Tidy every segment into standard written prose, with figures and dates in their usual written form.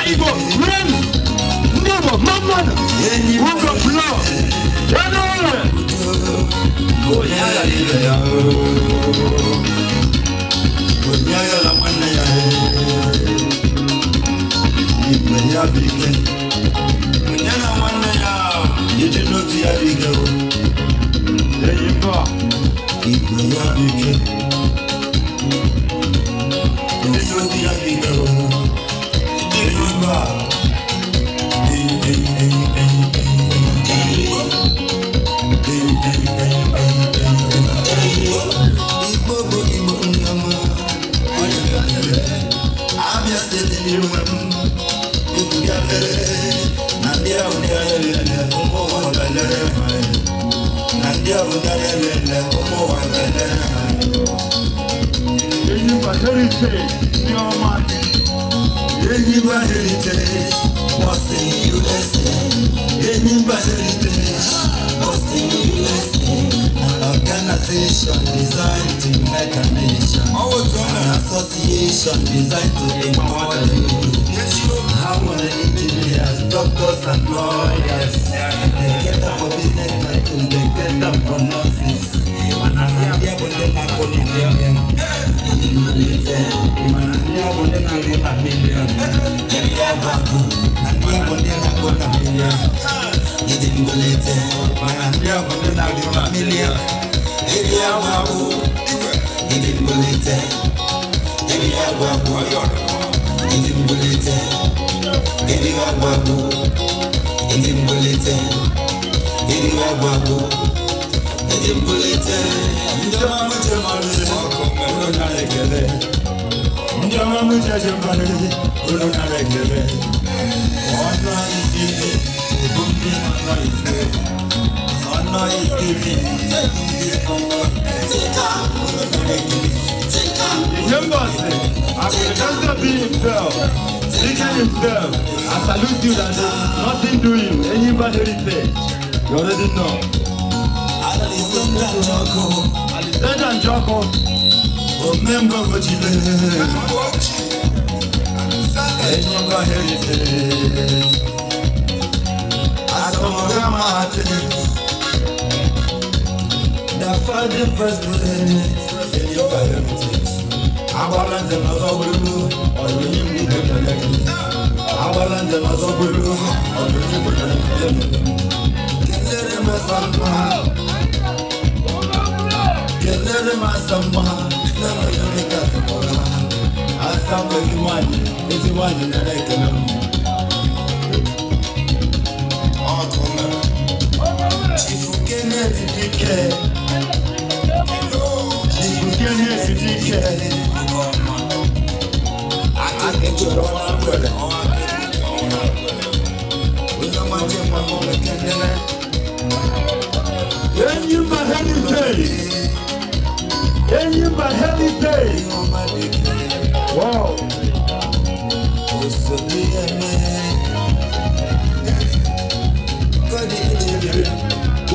Igbo, run! Never, mama! Who got blow? Run over! Oh, yeah, yeah. La manna ya. Ibrahim Bike. Munyana manna ya. Yede no ti ya bige o. Enyimba. Ibrahim Bike. Yede no ti ya bige o. Enyimba. Enyimba heritage, what's in USA? Enyimba heritage, what's in USA? An organization designed to make a nation. An association designed to embody how many engineers, doctors and lawyers. They get up for business titles, they get up for nurses. And an idea when they not go to them. I salute you that there's nothing doing. Anybody heritage. You already know. Alexander and Joko. Remember what you did. Enyimba heritage. Asamorama artists. The founding president. Enyimba heritage. Abalance and Azobulu. Or Enyimba. Abalance and Azobulu. Or Enyimba. Kelele masamba, never you make us for I saw everyone in the reckoning. Chief Kennedy DK. Chief Kennedy DK. I get you on brother. We don't want you to get Enyimba heritage. Enyimba heritage. Wow.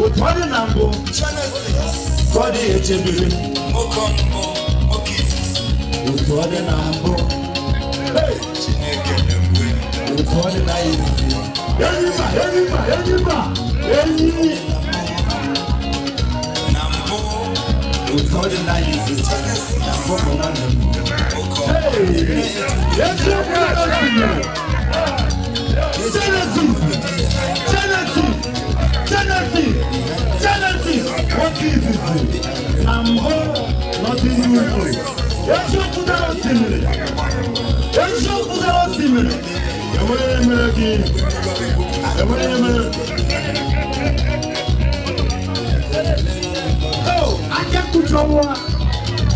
Utwale nambo. Kodi echebiri. Utwale nambo. Hey. Utwale na izi. Enyimba. It's called the nice. Genesis. What is it? Nothing new.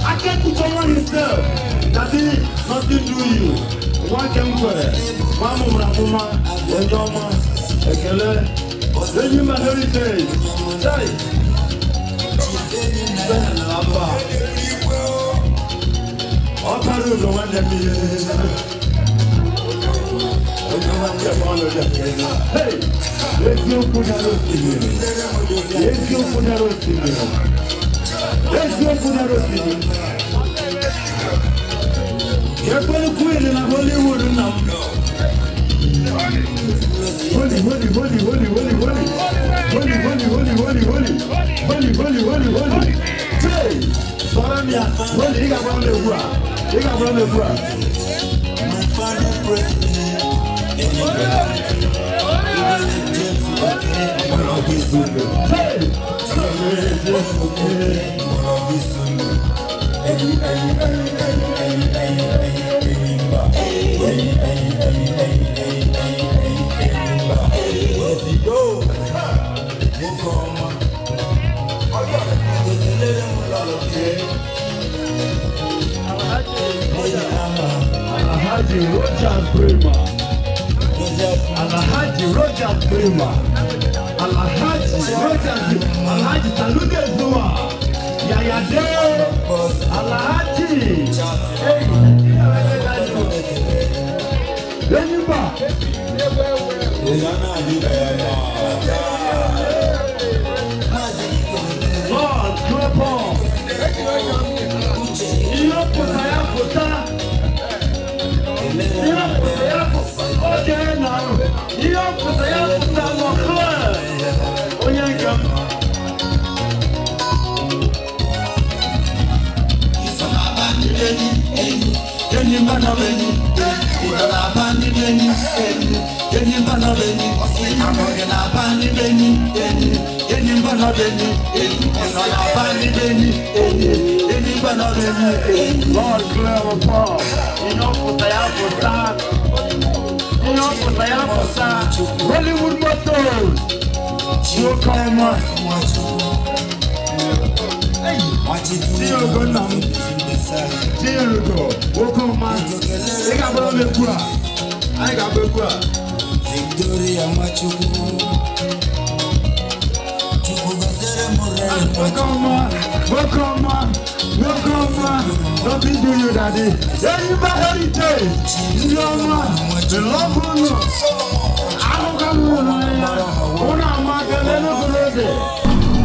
I can't put someone himself. That is nothing to you. One can go there. One woman, Yama, Ekele, Enyimba heritage. Say, Okaru the one that hey, let's go put a roast in here. Let's go put a roast in here. Let's go put a roast in here. You're going to quit in a Hollywood now.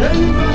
Enyimba